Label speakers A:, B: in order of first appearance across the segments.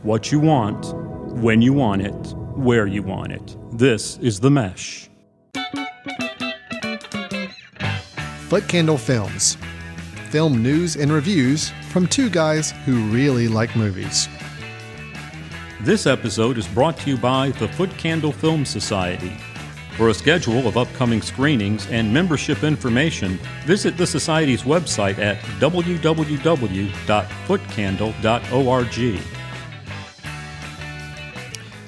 A: what you want, when you want it, where you want it. This is The Mesh.
B: Foot Candle Films. Film news and reviews from two guys who really like movies.
A: This episode is brought to you by the Foot Candle Film Society. For a schedule of upcoming screenings and membership information, visit the Society's website at www.footcandle.org.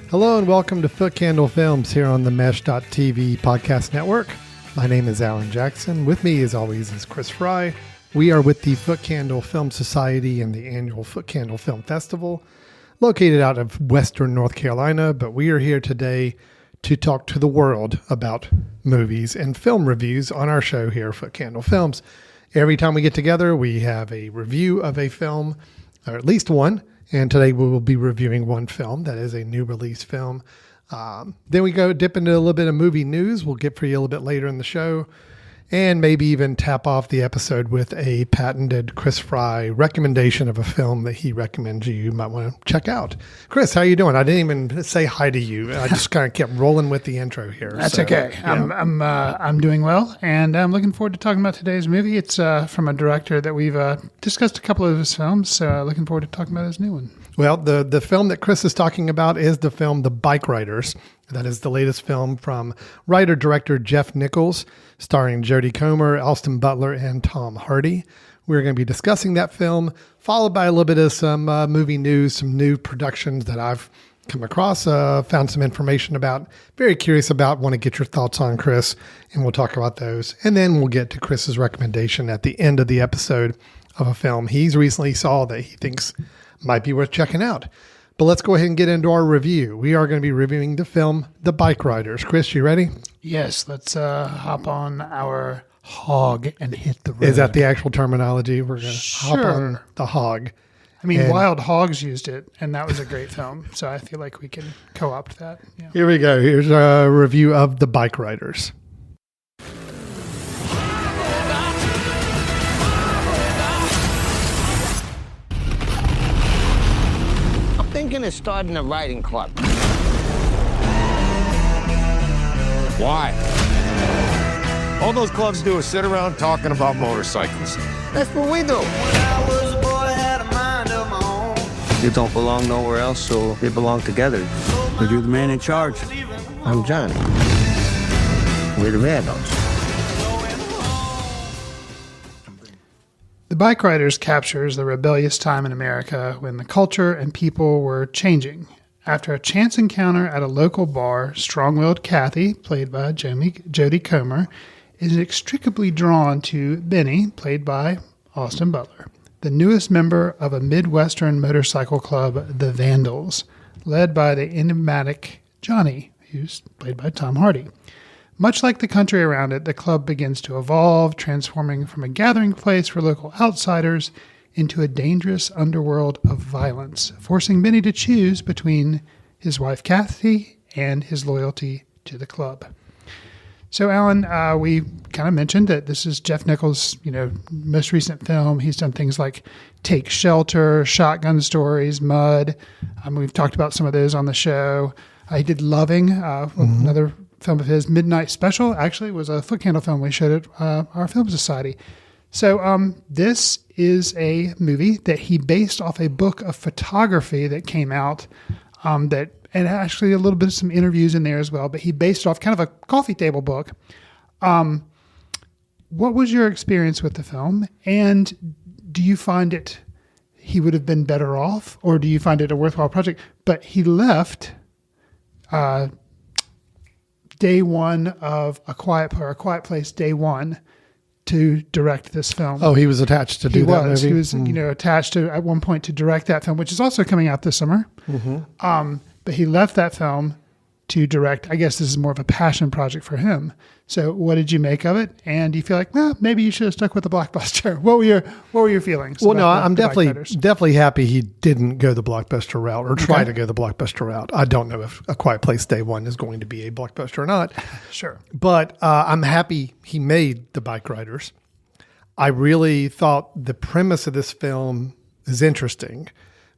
B: Hello and welcome to Foot Candle Films here on the Mesh.tv podcast network. My name is Alan Jackson. With me, as always, is Chris Fry. We are with the Foot Candle Film Society and the annual Foot Candle Film Festival, located out of Western North Carolina, but we are here today to talk to the world about movies and film reviews on our show here, Foot Candle Films. Every time we get together, we have a review of a film, or at least one, and today we will be reviewing one film that is a new release film. Then we go dip into a little bit of movie news we'll get for you a little bit later in the show, and maybe even tap off the episode with a patented Chris Fry recommendation of a film that he recommends you might want to check out. Chris, how you doing? I didn't even say hi to you. I just kind of kept rolling with the intro here.
C: That's okay. Yeah. I'm doing well, and I'm looking forward to talking about today's movie. It's from a director that we've discussed a couple of his films, so looking forward to talking about his new one.
B: Well, the film that Chris is talking about is the film The Bikeriders. That is the latest film from writer-director Jeff Nichols, starring Jodie Comer, Austin Butler, and Tom Hardy. We're going to be discussing that film, followed by a little bit of some movie news, some new productions that I've come across, found some information about, very curious about, want to get your thoughts on, Chris, and we'll talk about those. And then we'll get to Chris's recommendation at the end of the episode of a film he's recently saw that he thinks might be worth checking out. But let's go ahead and get into our review. We are going to be reviewing the film The Bikeriders. Chris, you ready?
C: Yes, let's hop on our hog and hit the road.
B: Is that the actual terminology? We're going to hop on the hog.
C: I mean, Wild Hogs used it, and that was a great film. So I feel like we can co-opt that. Yeah.
B: Here we go. Here's a review of The Bikeriders.
D: Thinking of starting a riding club.
E: Why? All those clubs do is sit around talking about motorcycles.
D: That's what we do.
F: You don't belong nowhere else, so they belong together. But you're the man in charge.
D: I'm Johnny. We're the Vandals.
C: The Bikeriders captures the rebellious time in America when the culture and people were changing. After a chance encounter at a local bar, strong-willed Kathy, played by Jodie Comer, is inextricably drawn to Benny, played by Austin Butler, the newest member of a Midwestern motorcycle club, the Vandals, led by the enigmatic Johnny, who's played by Tom Hardy. Much like the country around it, the club begins to evolve, transforming from a gathering place for local outsiders into a dangerous underworld of violence, forcing Benny to choose between his wife Kathy and his loyalty to the club. So, Alan, we kind of mentioned that this is Jeff Nichols' most recent film. He's done things like Take Shelter, Shotgun Stories, Mud. We've talked about some of those on the show. He did Loving, another film of his. Midnight Special actually was a Foot Candle film we showed at our film society. So this is a movie that he based off a book of photography that came out and actually a little bit of some interviews in there as well, but he based off kind of a coffee table book. What was your experience with the film, and do you find he would have been better off, or do you find it a worthwhile project? But he left day one of A Quiet Place, day one, to direct this film.
B: Oh, he was attached to do that movie?
C: He was, attached to, at one point, to direct that film, which is also coming out this summer. Mm-hmm. But he left that film to direct. I guess this is more of a passion project for him. So what did you make of it? And do you feel like, maybe you should have stuck with the blockbuster? What were your feelings?
B: Well, no, I'm definitely happy he didn't go the blockbuster route or try to go the blockbuster route. I don't know if A Quiet Place Day One is going to be a blockbuster or not.
C: Sure.
B: But I'm happy he made The Bikeriders. I really thought the premise of this film is interesting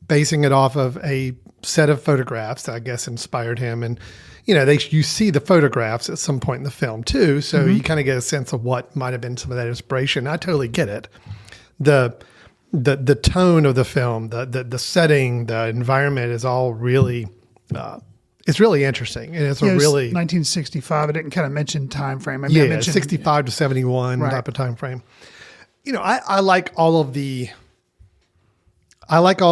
B: basing it off of a set of photographs that I guess inspired him. And, you see the photographs at some point in the film too. So you kind of get a sense of what might have been some of that inspiration. I totally get it. The tone of the film, the setting, the environment is all really, it's really interesting. And it's
C: it was
B: really
C: 1965. I didn't kind of mention time frame. I mentioned
B: 65 to 71 type of time frame. I like all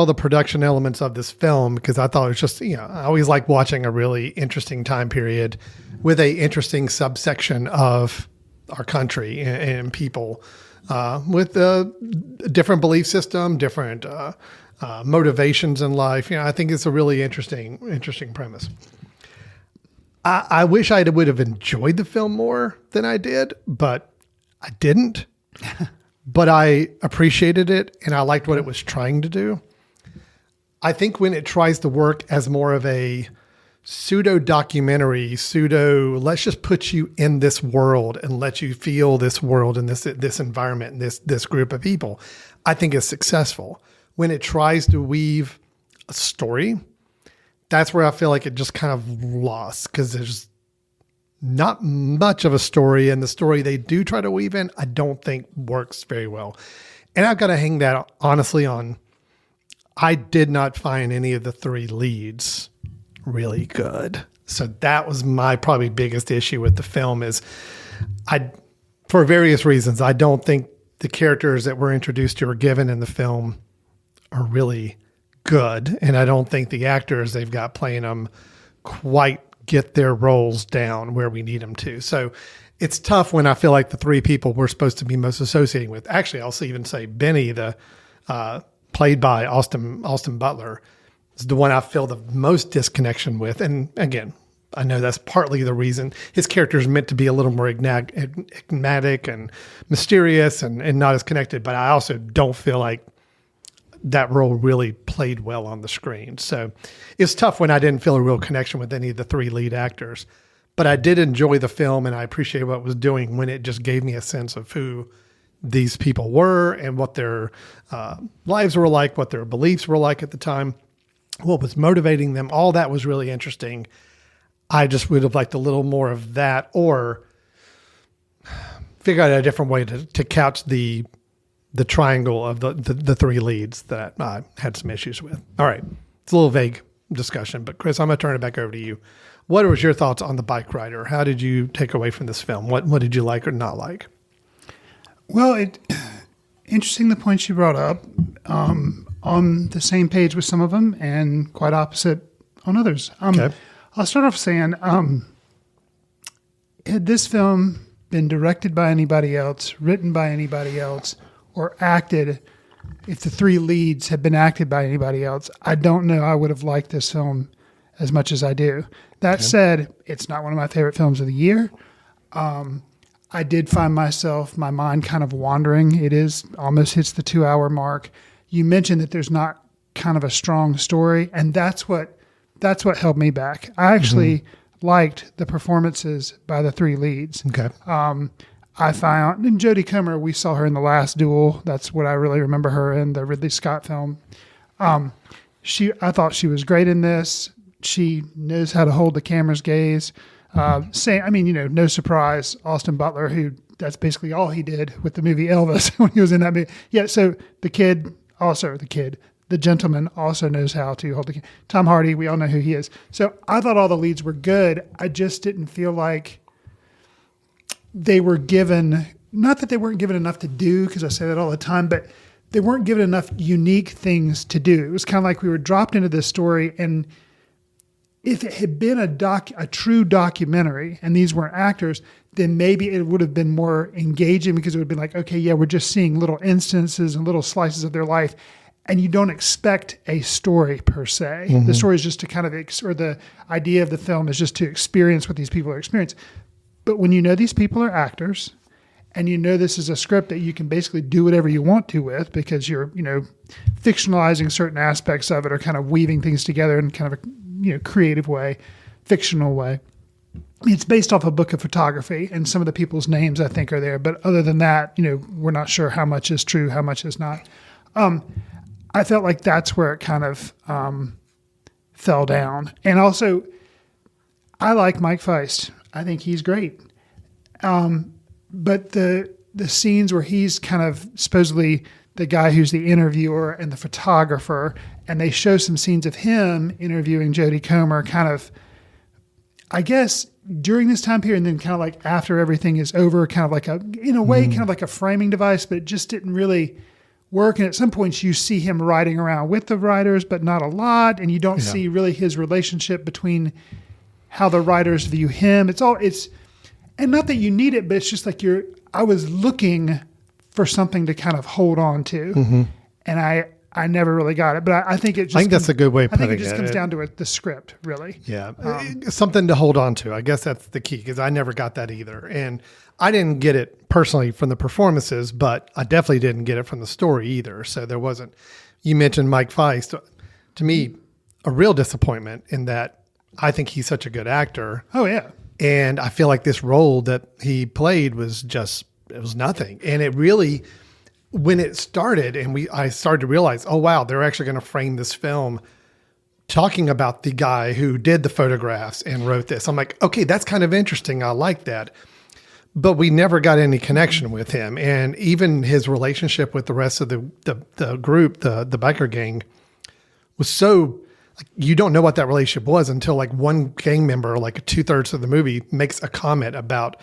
B: the production elements of this film because I thought it was just, I always like watching a really interesting time period with a interesting subsection of our country and people with a different belief system, different motivations in life. I think it's a really interesting premise. I wish I would have enjoyed the film more than I did, but I didn't. But I appreciated it and I liked what it was trying to do. I think when it tries to work as more of a pseudo documentary, let's just put you in this world and let you feel this world and this environment and this group of people, I think is successful. When it tries to weave a story, that's where I feel like it just kind of lost because there's not much of a story, and the story they do try to weave in, I don't think works very well. And I've got to hang that honestly on, I did not find any of the three leads really good. So that was my probably biggest issue with the film is for various reasons, I don't think the characters that were introduced to or given in the film are really good. And I don't think the actors they've got playing them quite get their roles down where we need them to. So it's tough when I feel like the three people we're supposed to be most associating with. Actually, I'll even say Benny, played by Austin Butler, is the one I feel the most disconnection with. And again, I know that's partly the reason his character is meant to be a little more enigmatic and mysterious and not as connected. But I also don't feel like that role really played well on the screen. So it's tough when I didn't feel a real connection with any of the three lead actors, but I did enjoy the film and I appreciate what it was doing when it just gave me a sense of who these people were and what their lives were like, what their beliefs were like at the time, what was motivating them. All that was really interesting. I just would have liked a little more of that or figure out a different way to couch the triangle of the three leads that I had some issues with. All right. It's a little vague discussion, but Chris, I'm going to turn it back over to you. What was your thoughts on The Bike Rider? How did you take away from this film? What did you like or not like?
C: Well, interesting the points you brought up. On the same page with some of them and quite opposite on others.
B: Okay.
C: I'll start off saying, had this film been directed by anybody else, written by anybody else, or acted, if the three leads had been acted by anybody else, I don't know I would have liked this film as much as I do. That said, it's not one of my favorite films of the year. I did find my mind kind of wandering. It is almost hits the 2-hour mark. You mentioned that there's not kind of a strong story, and that's what held me back. I actually liked the performances by the three leads.
B: Okay.
C: I found, and Jodie Comer, we saw her in The Last Duel. That's what I really remember her in, the Ridley Scott film. I thought she was great in this. She knows how to hold the camera's gaze. No surprise, Austin Butler, who that's basically all he did with the movie Elvis when he was in that movie. Yeah, so the gentleman also knows how to hold the camera. Tom Hardy, we all know who he is. So I thought all the leads were good. I just didn't feel like they were given, not that they weren't given enough to do, because I say that all the time, but they weren't given enough unique things to do. It was kind of like we were dropped into this story, and if it had been a true documentary and these weren't actors, then maybe it would have been more engaging because it would have been like, okay, yeah, we're just seeing little instances and little slices of their life, and you don't expect a story per se. Mm-hmm. The story is just to kind of, or the idea of the film is just to experience what these people are experiencing. But when you know these people are actors, and you know this is a script that you can basically do whatever you want to with because you're, fictionalizing certain aspects of it or kind of weaving things together in kind of a creative way, fictional way. It's based off a book of photography, and some of the people's names I think are there. But other than that, we're not sure how much is true, how much is not. I felt like that's where it kind of fell down. And also, I like Mike Feist. I think he's great. But the scenes where he's kind of supposedly the guy who's the interviewer and the photographer, and they show some scenes of him interviewing Jodie Comer kind of, I guess, during this time period, and then kind of like after everything is over, kind of like in a way, kind of like a framing device, but it just didn't really work. And at some points you see him riding around with the writers, but not a lot. And you don't see really his relationship between how the writers view him. And not that you need it, but it's just like I was looking for something to kind of hold on to. And I never really got it, but I think it just,
B: I think that's a good way of putting it.
C: I think it just comes down to the script, really.
B: Yeah. Something to hold on to. I guess that's the key, because I never got that either. And I didn't get it personally from the performances, but I definitely didn't get it from the story either. So there wasn't, you mentioned Mike Feist, to me, a real disappointment in that I think he's such a good actor.
C: Oh yeah.
B: And I feel like this role that he played was just, it was nothing. And it really, when it started and I started to realize, oh wow, they're actually going to frame this film talking about the guy who did the photographs and wrote this. I'm like, okay, that's kind of interesting. I like that. But we never got any connection with him. And even his relationship with the rest of the group, the biker gang, was so, like, you don't know what that relationship was until like one gang member, like 2/3 of the movie, makes a comment about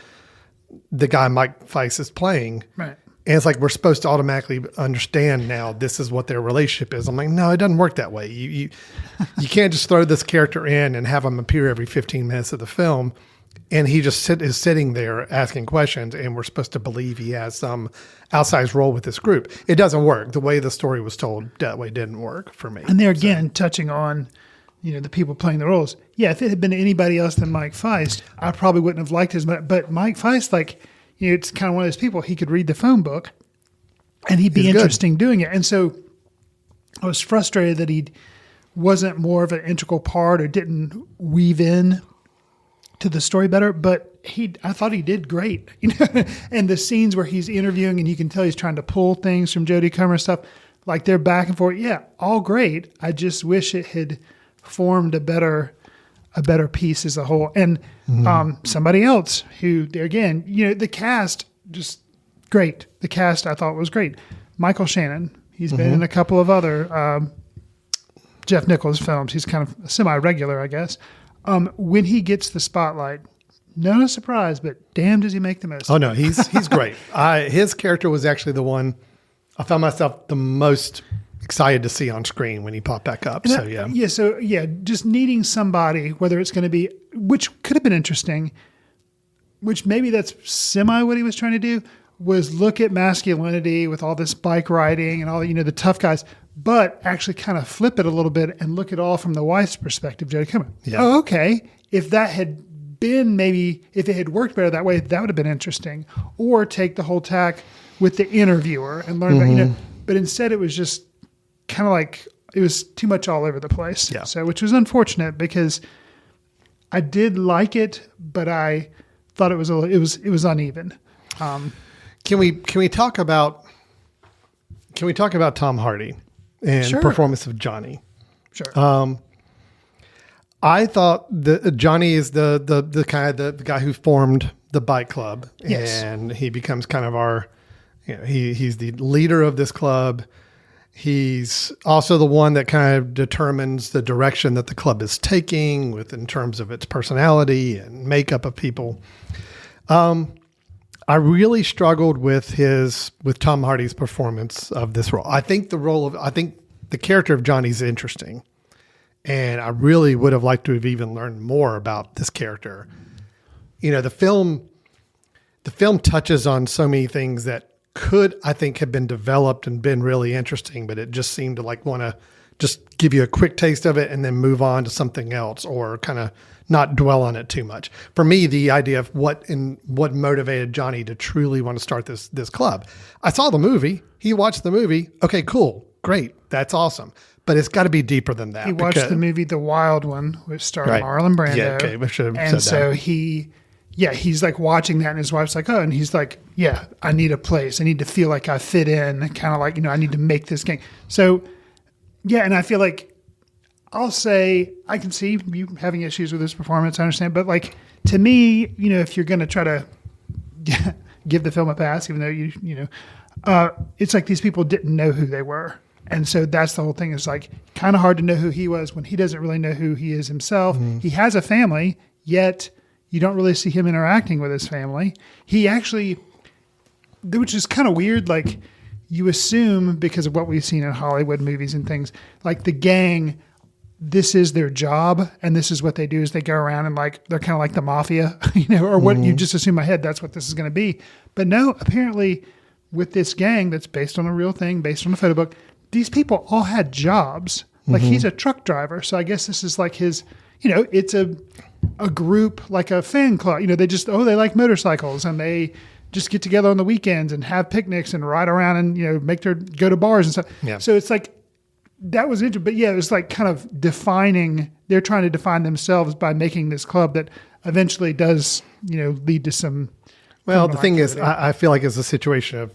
B: the guy Mike Feist is playing.
C: Right.
B: And it's like, we're supposed to automatically understand now this is what their relationship is. I'm like, no, it doesn't work that way. You can't just throw this character in and have him appear every 15 minutes of the film. And he just is sitting there asking questions, and we're supposed to believe he has some outsized role with this group. It doesn't work. The way the story was told, that way didn't work for me.
C: And there again, touching on, the people playing the roles. Yeah, if it had been anybody else than Mike Feist, I probably wouldn't have liked as much. But Mike Feist, it's kind of one of those people, he could read the phone book and he'd be interesting doing it. And so I was frustrated that he wasn't more of an integral part or didn't weave in to the story better, but I thought he did great. And the scenes where he's interviewing and you can tell he's trying to pull things from Jodie Comer stuff, like they're back and forth. Yeah, all great. I just wish it had formed a better piece as a whole. And somebody else who, there again, the cast, just great. The cast I thought was great. Michael Shannon, he's been in a couple of other Jeff Nichols films. He's kind of semi-regular, I guess. When he gets the spotlight, no surprise, but damn does he make the most.
B: Oh no, he's great. His character was actually the one I found myself the most excited to see on screen when he popped back up. Just needing somebody, whether it's going to be, which could have been interesting, which maybe that's semi what he was trying to do, was look at masculinity with all this bike riding and all, the tough guys, but actually kind of flip it a little bit and look at all from the wife's perspective, Jodie Comer. Yeah. Oh, okay. If that had been if it had worked better that way, that would have been interesting. Or take the whole tack with the interviewer and learn about, but instead it was just kind of like, it was too much all over the place. Yeah.
C: So, which was unfortunate because I did like it, but I thought it was uneven.
B: Can we talk about Tom Hardy and performance of Johnny?
C: Sure.
B: I thought that Johnny is the kind of the guy who formed the bike club, and he becomes kind of our, he's the leader of this club. He's also the one that kind of determines the direction that the club is taking in terms of its personality and makeup of people. I really struggled with Tom Hardy's performance of this role. I think the character of Johnny's interesting, and I really would have liked to have even learned more about this character. The film touches on so many things that could, I think, have been developed and been really interesting, but it just seemed to want to just give you a quick taste of it and then move on to something else, or kind of not dwell on it too much. For me, the idea of what motivated Johnny to truly want to start this club. I saw the movie. He watched the movie. Okay, cool. Great. That's awesome. But it's got to be deeper than that.
C: He watched the movie The Wild One, which starred Marlon Brando.
B: Yeah, okay. We should have
C: and
B: said
C: so
B: that.
C: he's like watching that, and his wife's like, oh, and he's like, yeah, I need a place. I need to feel like I fit in, kind of like, I need to make this game. So Yeah, and I feel like I'll say I can see you having issues with this performance. I understand, but like to me, if you're going to try to give the film a pass, even though it's like these people didn't know who they were, and so that's the whole thing. It's like kind of hard to know who he was when he doesn't really know who he is himself. Mm-hmm. He has a family, yet you don't really see him interacting with his family. He actually, which is kind of weird, like. You assume, because of what we've seen in Hollywood movies and things, like the gang, this is their job, and this is what they do is they go around and like they're kind of like the mafia, or what you just assume in my head that's what this is going to be. But no, apparently with this gang that's based on a real thing, based on a photo book, these people all had jobs. Like he's a truck driver, so I guess this is like his, it's a group, like a fan club. They like motorcycles and they just get together on the weekends and have picnics and ride around and, go to bars and stuff. Yeah. So it's like, that was interesting. But yeah, it was like kind of they're trying to define themselves by making this club that eventually does, lead to some.
B: Well, the thing is, I feel like it's a situation of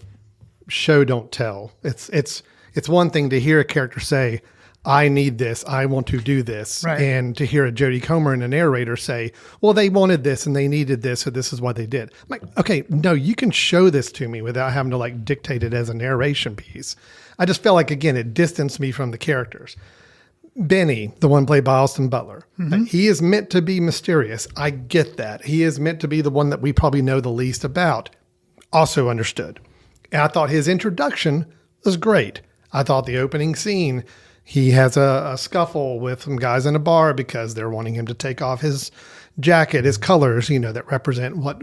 B: show, don't tell. It's one thing to hear a character say, I need this, I want to do this. Right. And to hear a Jodie Comer and a narrator say, well, they wanted this and they needed this, so this is what they did. I'm like, okay, no, you can show this to me without having to like dictate it as a narration piece. I just felt like, again, it distanced me from the characters. Benny, the one played by Austin Butler, he is meant to be mysterious. I get that. He is meant to be the one that we probably know the least about. Also understood. And I thought his introduction was great. I thought the opening scene, he has a scuffle with some guys in a bar because they're wanting him to take off his jacket, his colors, that represent what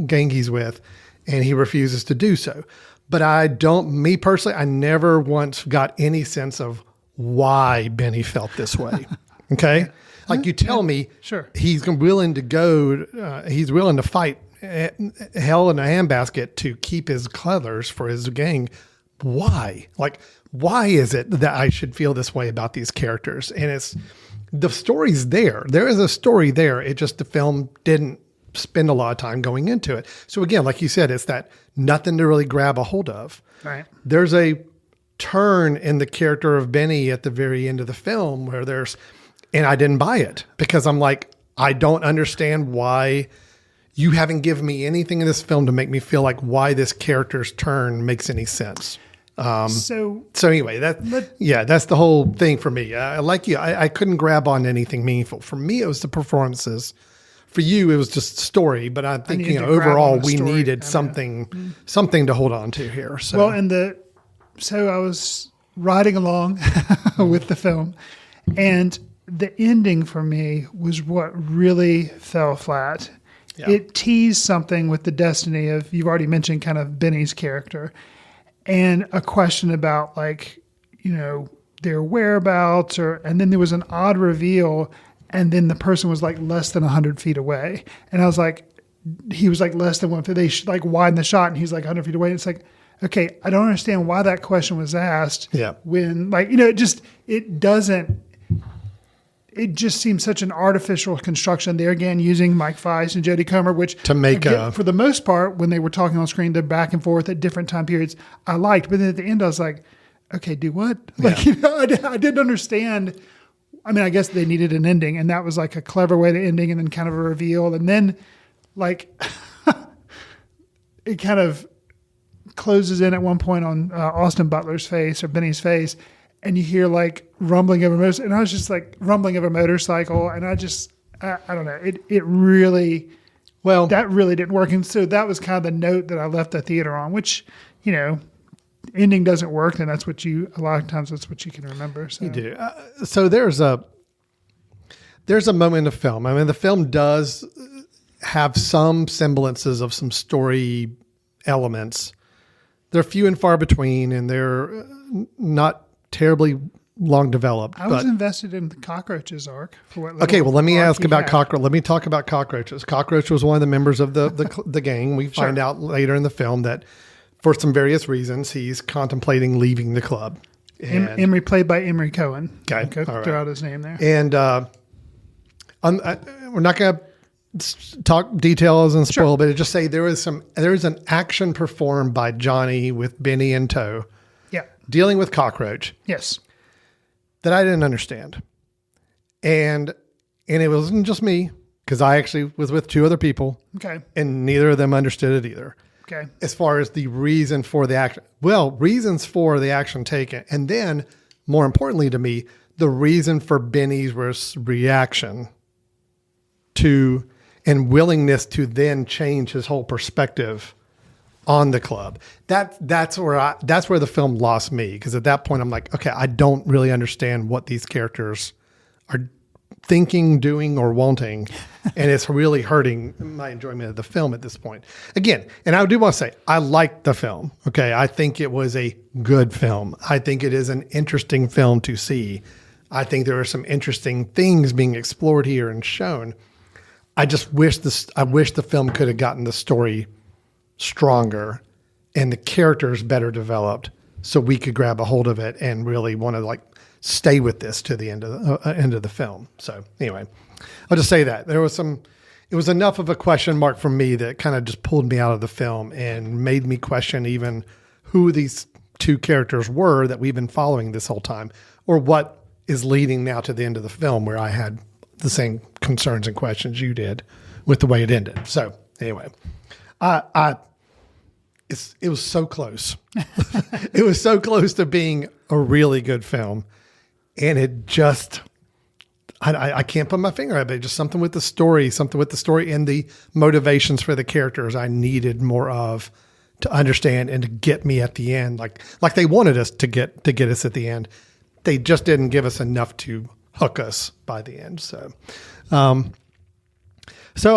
B: gang he's with, and he refuses to do so. But me personally, I never once got any sense of why Benny felt this way. Okay? Like you tell me,
C: sure,
B: he's willing to go, he's willing to fight hell in a handbasket to keep his colors for his gang. Why? Like, why is it that I should feel this way about these characters? And the story's there. There is a story there. It just, the film didn't spend a lot of time going into it. So again, like you said, it's that nothing to really grab a hold of.
C: Right.
B: There's a turn in the character of Benny at the very end of the film where and I didn't buy it because I'm like, I don't understand why you haven't given me anything in this film to make me feel like why this character's turn makes any sense. So anyway, that's the whole thing for me. Like you, I couldn't grab on anything meaningful. For me, it was the performances. For you, it was just story. But I think overall we needed something to hold on to here. So.
C: Well, so I was riding along with the film, and the ending for me was what really fell flat. Yeah. It teased something with the destiny of, you've already mentioned kind of Benny's character, and a question about their whereabouts, and then there was an odd reveal, and then the person was like less than 100 feet away. And I was like, he was like less than 1 foot. They widen the shot and he's like 100 feet away. And it's like, okay, I don't understand why that question was asked.
B: Yeah.
C: When it just seems such an artificial construction. There again, using Mike Feist and Jodie Comer, which
B: to make
C: for the most part, when they were talking on screen, they're back and forth at different time periods. I liked, but then at the end, I was like, okay, do what? I didn't understand. I mean, I guess they needed an ending, and that was like a clever way to ending, and then kind of a reveal, and then it kind of closes in at one point on Austin Butler's face or Benny's face. And you hear like rumbling of a motorcycle, and I was just like rumbling of a motorcycle, and I don't know. It really, that really didn't work. And so that was kind of the note that I left the theater on, which, ending doesn't work, then a lot of times that's what you can remember. So.
B: You do. So there's a moment in the film. I mean, the film does have some semblances of some story elements. They're few and far between, and they're not terribly long developed.
C: I was invested in the cockroaches arc.
B: Okay, well, let me ask about cockroach. Let me talk about cockroaches. Cockroach was one of the members of the gang. We find out later in the film that for some various reasons he's contemplating leaving the club.
C: Emery, played by Emery Cohen.
B: Okay,
C: all right. Throw out his name there.
B: And we're not going to talk details and spoil, but just say there is an action performed by Johnny with Benny in tow.
C: Yeah.
B: Dealing with cockroach.
C: Yes.
B: that I didn't understand. And it wasn't just me, because I actually was with two other people.
C: Okay.
B: And neither of them understood it either.
C: Okay.
B: As far as the reason for the action. Well, reasons for the action taken. And then, more importantly to me, the reason for Benny's reaction to and willingness to then change his whole perspective on the club. That's where the film lost me, because at that point I'm like, okay, I don't really understand what these characters are thinking, doing, or wanting, and it's really hurting my enjoyment of the film at this point. Again, and I do want to say, I liked the film. Okay, I think it was a good film. I think it is an interesting film to see. I think there are some interesting things being explored here and shown. I just wish the film could have gotten the story stronger and the characters better developed, so we could grab a hold of it and really want to stay with this to the end of the film. So anyway, I'll just say that it was enough of a question mark for me that kind of just pulled me out of the film and made me question even who these two characters were that we've been following this whole time, or what is leading now to the end of the film, where I had the same concerns and questions you did with the way it ended. So anyway, it was so close. It was so close to being a really good film. And it just, I can't put my finger on it, but just something with the story and the motivations for the characters I needed more of to understand and to get me at the end. Like they wanted us to get us at the end. They just didn't give us enough to hook us by the end. So I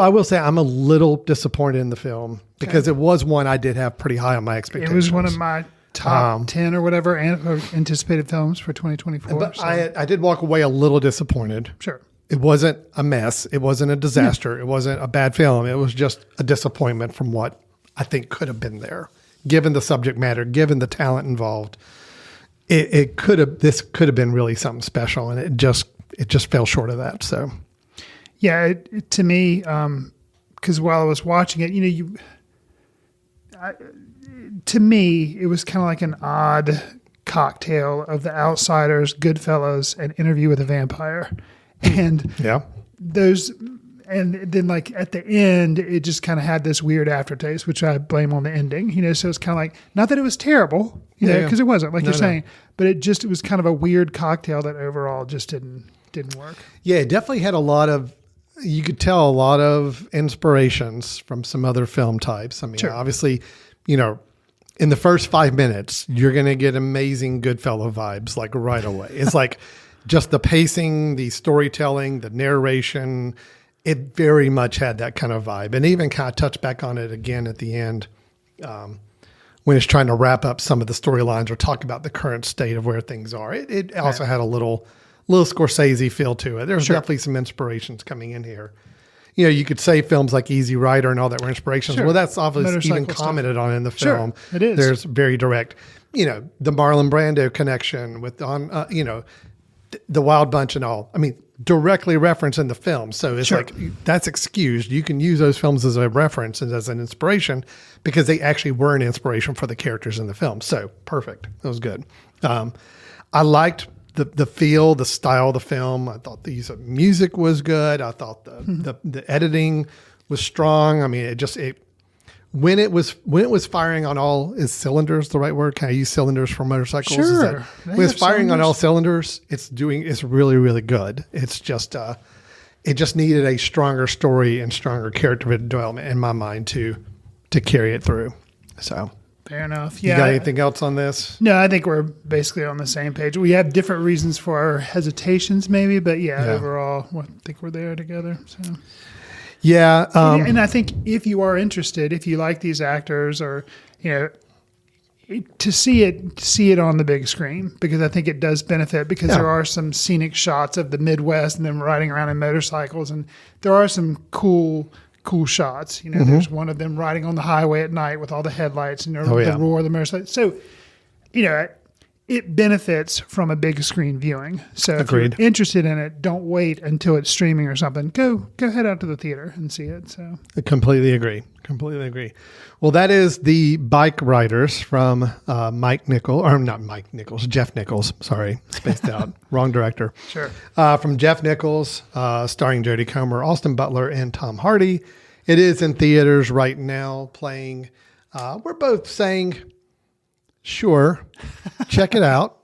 B: will say I'm a little disappointed in the film, because it was one I did have pretty high on my expectations.
C: It was one of my top 10 or whatever anticipated films for 2024.
B: But so. I did walk away a little disappointed.
C: Sure.
B: It wasn't a mess. It wasn't a disaster. It wasn't a bad film. It was just a disappointment from what I think could have been there, given the subject matter, given the talent involved. This could have been really something special, and it just fell short of that. So,
C: yeah, to me, because while I was watching it, to me, it was kind of like an odd cocktail of The Outsiders, Goodfellas, and Interview with a Vampire. And and then at the end, it just kind of had this weird aftertaste, which I blame on the ending, so it's kind of like, not that it was terrible, because it wasn't, like you're saying, but it was kind of a weird cocktail that overall just didn't work. Yeah,
B: it definitely had you could tell a lot of inspirations from some other film types. I mean, obviously, in the first 5 minutes, you're going to get amazing Goodfellow vibes, right away. It's just the pacing, the storytelling, the narration. It very much had that kind of vibe, and even kind of touched back on it again at the end, when it's trying to wrap up some of the storylines or talk about the current state of where things are. It also had a little Scorsese feel to it. There's definitely some inspirations coming in here. You could say films like Easy Rider and all that were inspirations. Sure. Well, that's obviously even commented on in the film.
C: Sure, it is.
B: There's very direct, the Marlon Brando connection with the Wild Bunch and all. I mean, directly referenced in the film. So it's that's excused. You can use those films as a reference and as an inspiration, because they actually were an inspiration for the characters in the film. So perfect. That was good. I liked the feel, the style of the film. I thought the use of music was good. I thought the editing was strong. I mean, when it was firing on all, is cylinders the right word? Can I use cylinders for motorcycles?
C: Sure.
B: When it's firing on all cylinders, it's really, really good. It's just, it just needed a stronger story and stronger character development in my mind to carry it through. So.
C: Fair enough. Yeah.
B: You got anything else on this?
C: No, I think we're basically on the same page. We have different reasons for our hesitations maybe, but overall, I think we're there together. So.
B: Yeah.
C: And I think if you are interested, if you like these actors, or, to see it on the big screen, because I think it does benefit, because there are some scenic shots of the Midwest and them riding around in motorcycles, and there are some cool shots. There's one of them riding on the highway at night with all the headlights and the roar of the motorcycle. So, it benefits from a big screen viewing. So
B: Agreed.
C: if you're interested in it, don't wait until it's streaming or something. Go head out to the theater and see it. So
B: I completely agree. Completely agree. Well, that is the Bikeriders from Jeff Nichols. Sorry, spaced out. Wrong director.
C: sure.
B: From Jeff Nichols, starring Jodie Comer, Austin Butler, and Tom Hardy. It is in theaters right now playing. We're both saying, sure, check it out.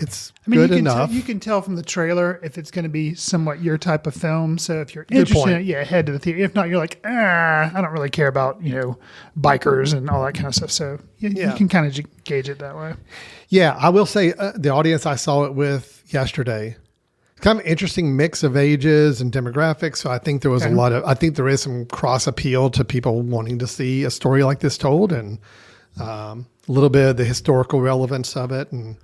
B: It's good enough.
C: You can tell from the trailer if it's going to be somewhat your type of film. So if you're interested in it, head to the theater. If not, you're like, I don't really care about, bikers and all that kind of stuff. So you can kind of gauge it that way.
B: Yeah, I will say the audience I saw it with yesterday, kind of interesting mix of ages and demographics. So I think there was I think there is some cross appeal to people wanting to see a story like this told, and a little bit of the historical relevance of it. And,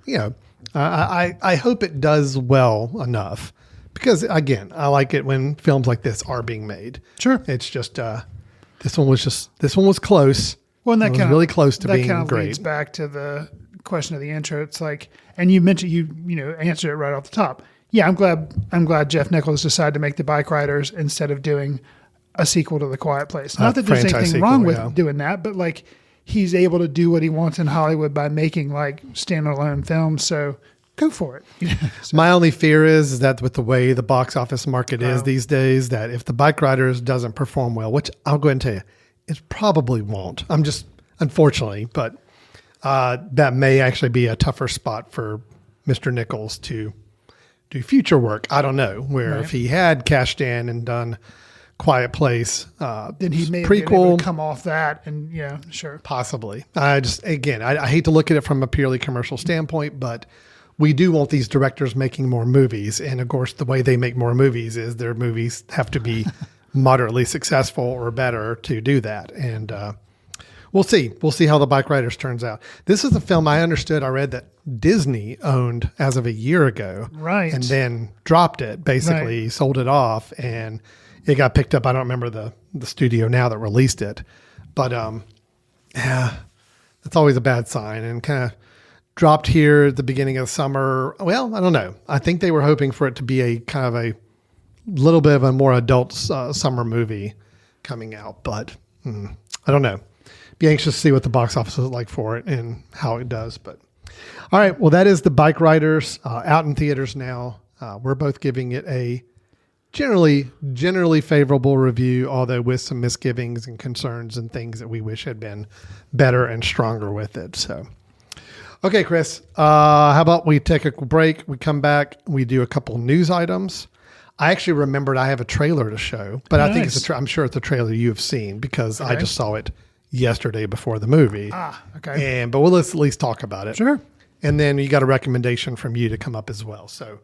B: I hope it does well enough because, again, I like it when films like this are being made.
C: Sure.
B: It's just, this one was close.
C: Well, and that
B: It was
C: kind of
B: really close to being
C: that kind of
B: great.
C: leads back to the question of the intro. It's like, and you mentioned you answered it right off the top. Yeah, I'm glad Jeff Nichols decided to make the Bikeriders instead of doing a sequel to The Quiet Place. Not that there's
B: franchise
C: anything wrong
B: sequel,
C: with doing that, but like he's able to do what he wants in Hollywood by making like standalone films. So go for it. So,
B: My only fear is that with the way the box office market is these days, that if the Bikeriders doesn't perform well, which I'll go ahead and tell you, it probably won't. I'm just, unfortunately, but that may actually be a tougher spot for Mr. Nichols to do future work. I don't know. Where if he had cashed in and done Quiet Place,
C: then he may
B: prequel,
C: have been able to come off that, and sure.
B: possibly. I hate to look at it from a purely commercial standpoint, but we do want these directors making more movies. And of course, the way they make more movies is their movies have to be moderately successful or better to do that. And we'll see. We'll see how the Bikeriders turns out. This is a film I read that Disney owned as of a year ago.
C: Right.
B: And then dropped it, basically sold it off, and it got picked up. I don't remember the studio now that released it, but that's always a bad sign, and kind of dropped here at the beginning of the summer. Well, I don't know. I think they were hoping for it to be a kind of a little bit of a more adult summer movie coming out, but I don't know. Be anxious to see what the box office is like for it and how it does. But all right, well, that is the Bikeriders out in theaters now. We're both giving it a generally favorable review, although with some misgivings and concerns and things that we wish had been better and stronger with it. So, okay, Chris, how about we take a break? We come back, we do a couple news items. I actually remembered I have a trailer to show, but I think I'm sure it's a trailer you have seen because I just saw it yesterday before the movie.
C: Okay.
B: But let's at least talk about it.
C: Sure.
B: And then you got a recommendation from you to come up as well. So,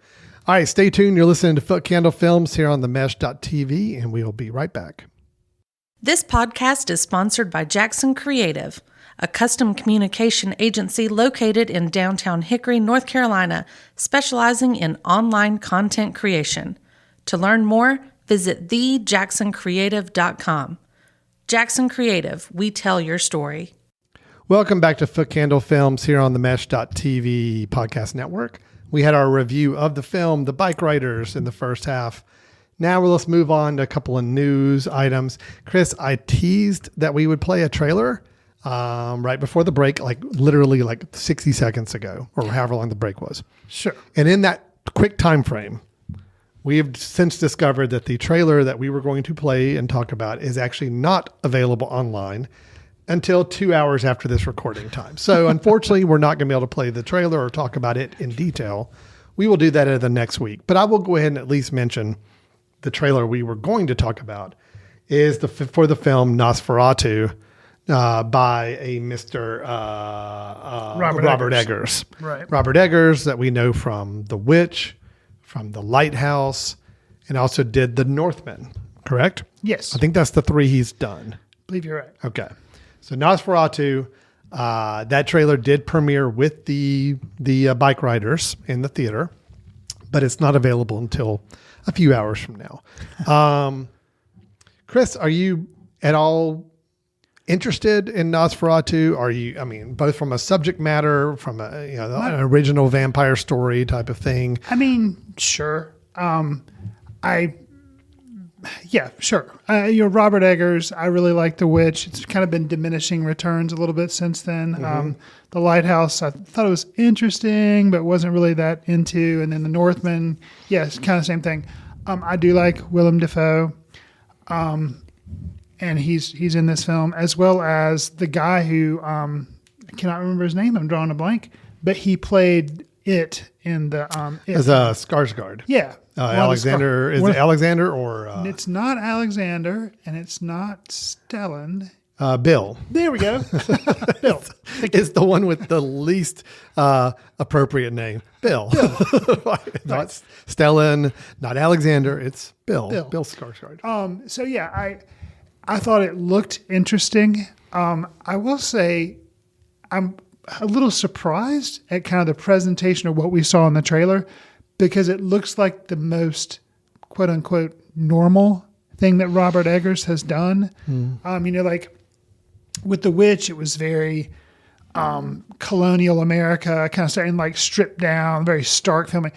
B: all right, stay tuned. You're listening to Foot Candle Films here on the Mesh.tv, and we'll be right back.
G: This podcast is sponsored by Jackson Creative, a custom communication agency located in downtown Hickory, North Carolina, specializing in online content creation. To learn more, visit thejacksoncreative.com. Jackson Creative, we tell your story.
B: Welcome back to Foot Candle Films here on the Mesh.tv podcast network. We had our review of the film, The Bikeriders, in the first half. Now let's move on to a couple of news items. Chris, I teased that we would play a trailer right before the break, literally 60 seconds ago, or however long the break was.
C: Sure.
B: And in that quick time frame, we have since discovered that the trailer that we were going to play and talk about is actually not available online until 2 hours after this recording time. So unfortunately, we're not going to be able to play the trailer or talk about it in detail. We will do that in the next week. But I will go ahead and at least mention the trailer we were going to talk about is for the film Nosferatu by a Mr. Robert Eggers.
C: Right.
B: Robert Eggers that we know from The Witch, from The Lighthouse, and also did The Northman, correct?
C: Yes.
B: I think that's the three he's done.
C: I believe you're right.
B: Okay. So Nosferatu, that trailer did premiere with the Bikeriders in the theater, but it's not available until a few hours from now. Chris, are you at all interested in Nosferatu? Are you, I mean, both from a subject matter, from a, an original vampire story type of thing?
C: I mean, sure. Sure. Robert Eggers, I really like The Witch. It's kind of been diminishing returns a little bit since then. The Lighthouse, I thought it was interesting, but wasn't really that into. And then The Northman, it's kind of the same thing. I do like Willem Dafoe, and he's in this film, as well as the guy who I cannot remember his name. I'm drawing a blank, but he played it in the
B: as a Skarsgård.
C: Yeah.
B: Alexander, is it Alexander or?
C: It's not Alexander, and it's not Stellan.
B: Bill.
C: There we go. Bill.
B: It's the one with the least appropriate name. Bill. Not Stellan, not Alexander. It's Bill. Bill Skarsgård.
C: So yeah, I thought it looked interesting. I will say I'm a little surprised at kind of the presentation of what we saw in the trailer, because it looks like the most quote unquote normal thing that Robert Eggers has done. Like with The Witch, it was very colonial America kind of starting, like stripped down, very stark filming.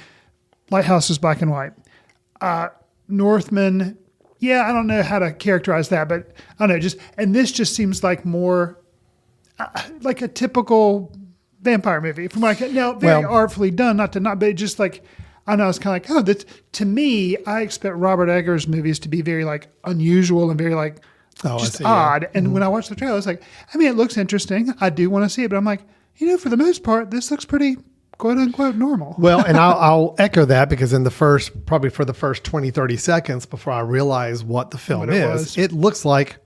C: Lighthouse was black and white. Northman, I don't know how to characterize that, but I don't know. And this just seems like more like a typical vampire movie. From very artfully done, but it just like, I know, it's kind of like, to me, I expect Robert Eggers movies to be very like unusual and very like odd. Yeah. And when I watched the trailer, I was like, it looks interesting. I do want to see it, but I'm like, for the most part, this looks pretty quote unquote normal.
B: Well, and I'll echo that, because in probably for the first 20, 30 seconds before I realize what the film is, it looks like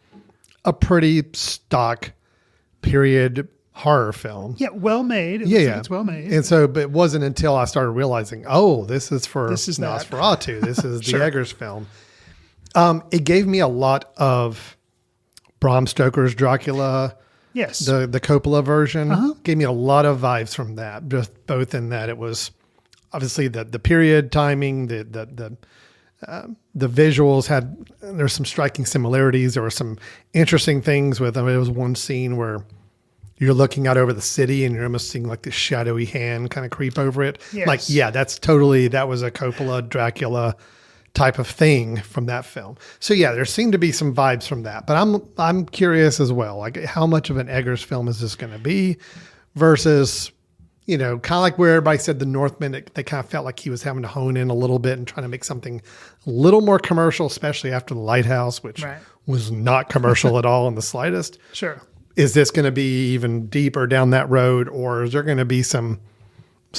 B: a pretty stock period horror film.
C: Yeah, well made. It's well made.
B: And so, but it wasn't until I started realizing, this is Nosferatu. This is the Eggers film. It gave me a lot of Bram Stoker's Dracula.
C: Yes.
B: The Coppola version gave me a lot of vibes from that, just both in that it was obviously the period timing, the visuals there's some striking similarities. There were some interesting things with them. It was one scene where you're looking out over the city and you're almost seeing like this shadowy hand kind of creep over it.
C: Yes.
B: That was a Coppola Dracula type of thing from that film. So there seemed to be some vibes from that, but I'm curious as well, like how much of an Eggers film is this going to be versus, kind of like where everybody said The Northman, they kind of felt like he was having to hone in a little bit and trying to make something a little more commercial, especially after The Lighthouse, which was not commercial at all in the slightest.
C: Sure.
B: Is this going to be even deeper down that road, or is there going to be some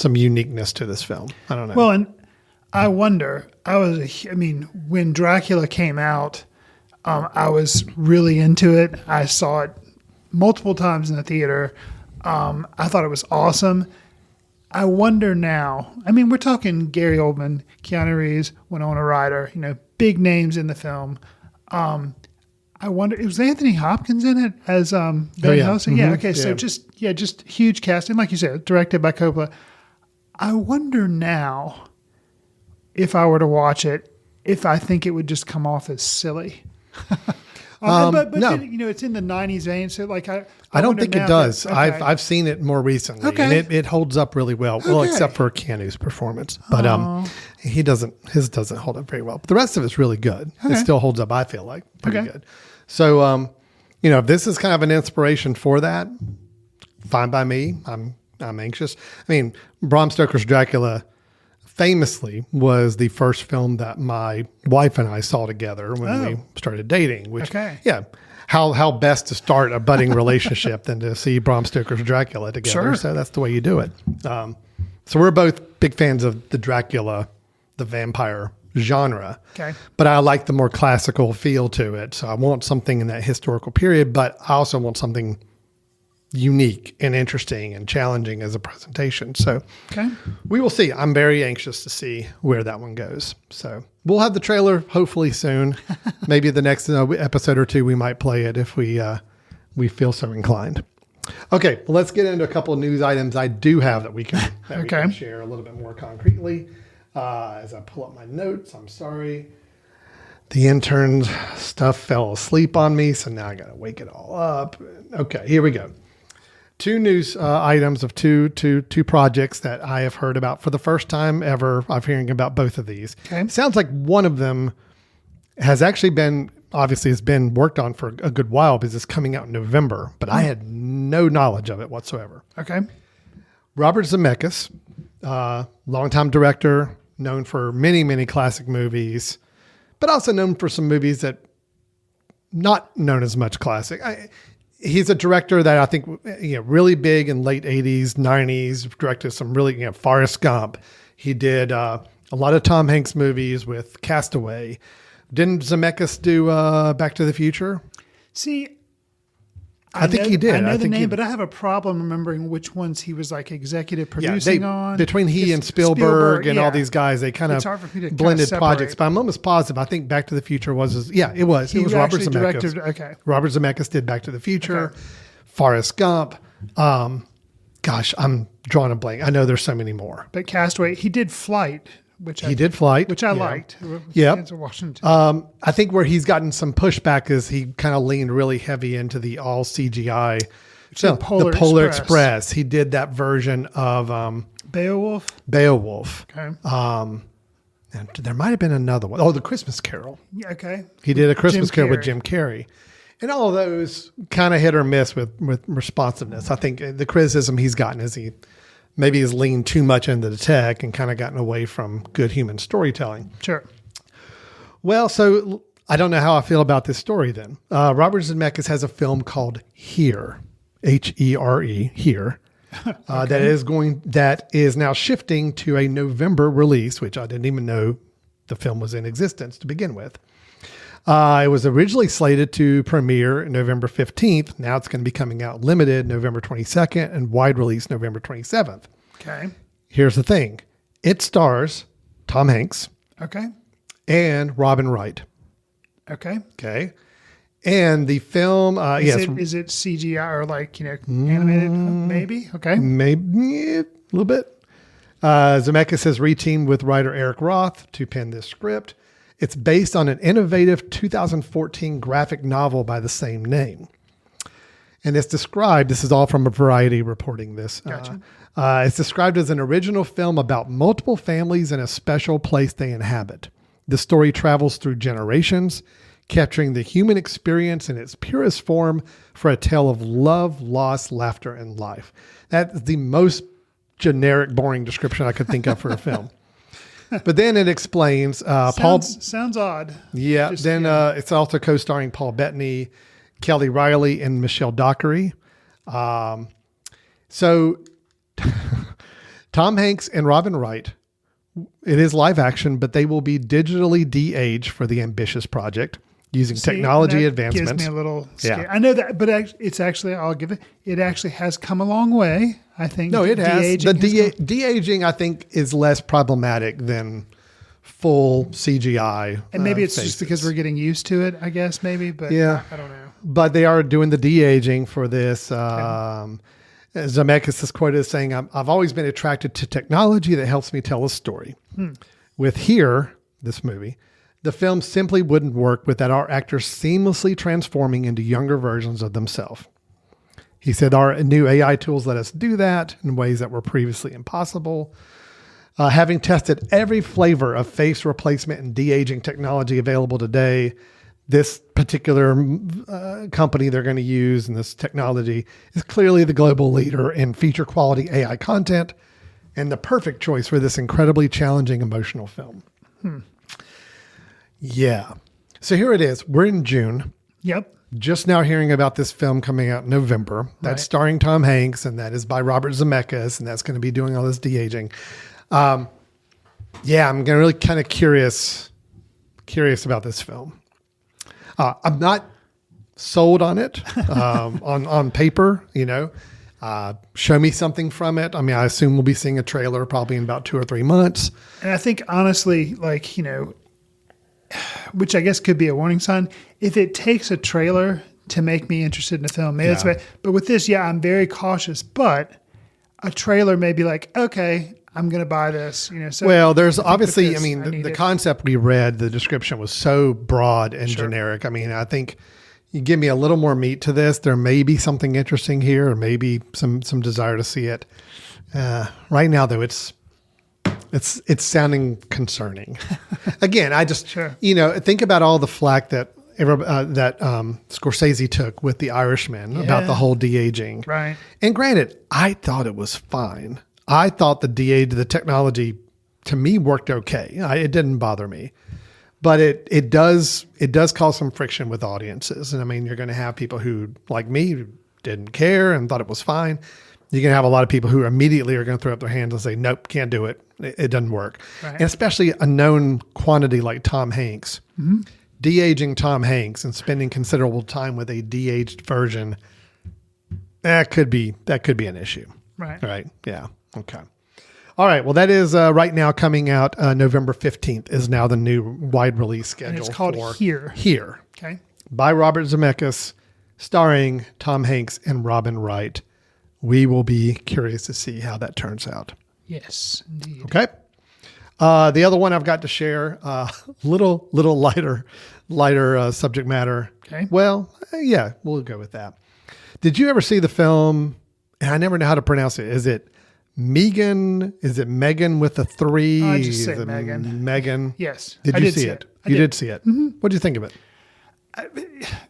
B: uniqueness to this film? I don't know.
C: Well, and I wonder, when Dracula came out, I was really into it. I saw it multiple times in the theater. I thought it was awesome. I wonder now, we're talking Gary Oldman, Keanu Reeves, Winona Ryder, big names in the film. I wonder, was Anthony Hopkins in it as Van Helsing? Yeah. Okay. So just huge cast. And like you said, directed by Coppola. I wonder now, if I were to watch it, if I think it would just come off as silly. But
B: no.
C: then, it's in the 90s vein. So like, I
B: don't think it does.
C: Okay.
B: I've seen it more recently, and it holds up really well. Well, except for Keanu's performance, but his doesn't hold up very well. But the rest of it's really good. It still holds up. I feel like pretty good. So, if this is kind of an inspiration for that, fine by me. I'm anxious. Bram Stoker's Dracula famously was the first film that my wife and I saw together when we started dating, which, how best to start a budding relationship than to see Bram Stoker's Dracula together.
C: Sure.
B: So that's the way you do it. So we're both big fans of the Dracula, the vampire genre.
C: Okay.
B: But I like the more classical feel to it. So I want something in that historical period, but I also want something unique and interesting and challenging as a presentation. So we will see. I'm very anxious to see where that one goes. So we'll have the trailer hopefully soon. Maybe the next episode or two, we might play it if we feel so inclined. Okay, well, let's get into a couple of news items I do have that we can share a little bit more concretely. As I pull up my notes, I'm sorry. The intern's stuff fell asleep on me, so now I got to wake it all up. Okay, here we go. Two news items of two projects that I have heard about for the first time ever. I'm hearing about both of these.
C: Okay.
B: Sounds like one of them has actually been, obviously has been worked on for a good while because it's coming out in November, but I had no knowledge of it whatsoever.
C: Okay.
B: Robert Zemeckis, longtime director, known for many, many classic movies, but also known for some movies that not known as much classic. He's a director that I think, really big in late 80s, 90s, directed some really, Forrest Gump. He did a lot of Tom Hanks movies with Castaway. Didn't Zemeckis do Back to the Future?
C: See,
B: I think he did.
C: I know
B: I
C: the
B: think
C: name, but I have a problem remembering which ones he was like executive producing on.
B: Between he and Spielberg and all these guys, they kind
C: It's hard for me to
B: of blended
C: separate.
B: projects. But I'm almost positive. I think Back to the Future was it was. It was Robert
C: actually
B: Zemeckis.
C: directed- okay.
B: Robert Zemeckis did Back to the Future,
C: Okay.
B: Forrest Gump. Gosh, I'm drawing a blank. I know there's so many more.
C: But Castaway, he did Flight, which
B: He did Flight,
C: which I
B: yeah.
C: liked.
B: Yep.
C: Denzel Washington.
B: I think where he's gotten some pushback is he kind of leaned really heavy into the all CGI. So
C: the Polar
B: the Polar
C: Express.
B: Express. He did that version of
C: Beowulf.
B: Beowulf.
C: Okay.
B: And there might have been another one. Oh, The Christmas Carol.
C: Yeah, okay.
B: He did A Christmas
C: Jim
B: Carol with
C: Carrey.
B: Jim Carrey. And all of those kind of hit or miss with responsiveness. I think the criticism he's gotten is he maybe has leaned too much into the tech and kind of gotten away from good human storytelling.
C: Sure.
B: Well, so I don't know how I feel about this story then. Robert Zemeckis has a film called Here, Here, Here, that is now shifting to a November release, which I didn't even know the film was in existence to begin with. It was originally slated to premiere November 15th. Now it's going to be coming out limited November 22nd and wide release November 27th.
C: Okay.
B: Here's the thing. It stars Tom Hanks
C: Okay.
B: and Robin Wright.
C: Okay.
B: Okay. And the film,
C: Is it CGI or like, animated? Maybe. Okay.
B: maybe a little bit. Zemeckis has reteamed with writer Eric Roth to pen this script. It's based on an innovative 2014 graphic novel by the same name. And it's described, this is all from a Variety reporting this.
C: Gotcha.
B: It's described as an original film about multiple families in a special place they inhabit. The story travels through generations, capturing the human experience in its purest form for a tale of love, loss, laughter, and life. That's the most generic, boring description I could think of for a film. But then it explains Paul.
C: Sounds odd.
B: Yeah. It's also co-starring Paul Bettany, Kelly Riley, and Michelle Dockery. So Tom Hanks and Robin Wright. It is live action, but they will be digitally de-aged for the ambitious project using technology
C: that
B: advancements.
C: Gives me a little scare.
B: Yeah.
C: I know that, but it's actually, I'll give it. It actually has come a long way. I think.
B: No, it has.
C: De-aging
B: De-aging, I think, is less problematic than full CGI.
C: and maybe it's
B: faces.
C: just because we're getting used to it. I guess maybe, but
B: Yeah.
C: I don't know.
B: But they are doing the de-aging for this. Zemeckis is quoted as saying, I've always been attracted to technology that helps me tell a story. With Here, this movie, the film simply wouldn't work without our actors seamlessly transforming into younger versions of themselves. He said our new AI tools let us do that in ways that were previously impossible. Having tested every flavor of face replacement and de-aging technology available today, this particular company they're going to use in this technology is clearly the global leader in feature quality AI content and the perfect choice for this incredibly challenging emotional film. Yeah. So here it is. We're in June.
C: Yep.
B: Just now hearing about this film coming out in November. That's starring Tom Hanks, and that is by Robert Zemeckis, and that's going to be doing all this de-aging. I'm really kind of curious about this film. I'm not sold on it on paper, show me something from it. I mean, I assume we'll be seeing a trailer probably in about 2 or 3 months.
C: And I think honestly, which I guess could be a warning sign, if it takes a trailer to make me interested in the film, maybe that's why. But with this, I'm very cautious. But a trailer may be like, okay, I'm going to buy this. So
B: Well, there's
C: I think with
B: obviously,
C: this,
B: the
C: need it.
B: concept we read, the description was so broad and generic. I think you give me a little more meat to this, there may be something interesting here, or maybe some desire to see it. Right now, though, it's sounding concerning. Again, I just think about all the flack that Scorsese took with The Irishman about the whole de-aging.
C: Right.
B: And granted, I thought it was fine. I thought the technology to me worked okay. It didn't bother me. But it does cause some friction with audiences. And you're going to have people who, like me, didn't care and thought it was fine. You're going to have a lot of people who immediately are going to throw up their hands and say, nope, can't do it. It doesn't work.
C: Right.
B: And especially a known quantity like Tom Hanks. Mm-hmm. De-aging Tom Hanks and spending considerable time with a de-aged version, that could be an issue.
C: Right.
B: Right. Yeah. Okay. All right. Well, that is right now coming out. November 15th is now the new wide release schedule.
C: And it's called
B: for
C: Here.
B: Here.
C: Okay.
B: By Robert Zemeckis, starring Tom Hanks and Robin Wright. We will be curious to see how that turns out.
C: Yes, indeed.
B: Okay. The other one I've got to share, little lighter subject matter.
C: Okay.
B: Well, yeah, we'll go with that. Did you ever see the film? And I never know how to pronounce it. Is it Megan? Is it Megan with a 3?
C: I just say
B: Is it
C: Megan.
B: Megan.
C: Yes.
B: Did
C: I
B: you
C: did
B: see
C: see
B: it?
C: it. I
B: You
C: did.
B: did see it. Mm-hmm. What did you think of it?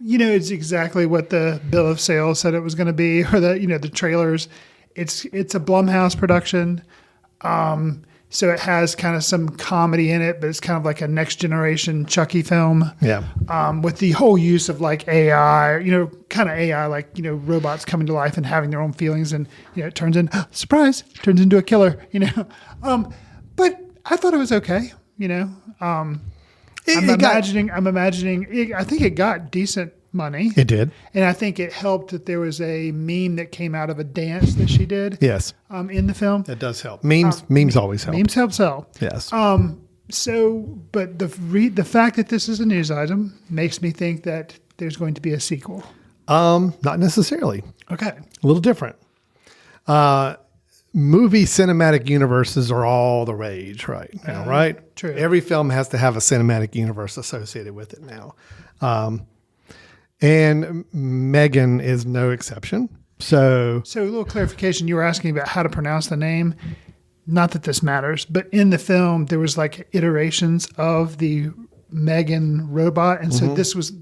C: It's exactly what the bill of sale said it was going to be, or the trailers. It's a Blumhouse production. So it has kind of some comedy in it, but it's kind of like a next generation Chucky film.
B: Yeah.
C: With the whole use of like AI, kind of AI, like, robots coming to life and having their own feelings, and, it turns into a killer, but I thought it was okay. I'm imagining, I think it got decent money.
B: It did.
C: And I think it helped that there was a meme that came out of a dance that she did.
B: Yes.
C: In the film.
B: That does help. Memes always help.
C: Memes help sell.
B: Yes.
C: But the fact that this is a news item makes me think that there's going to be a sequel.
B: Not necessarily.
C: Okay.
B: A little different. Movie cinematic universes are all the rage right now, right?
C: True.
B: Every film has to have a cinematic universe associated with it now. And Megan is no exception. So
C: a little clarification. You were asking about how to pronounce the name. Not that this matters, but in the film, there was like iterations of the Megan robot. And so this was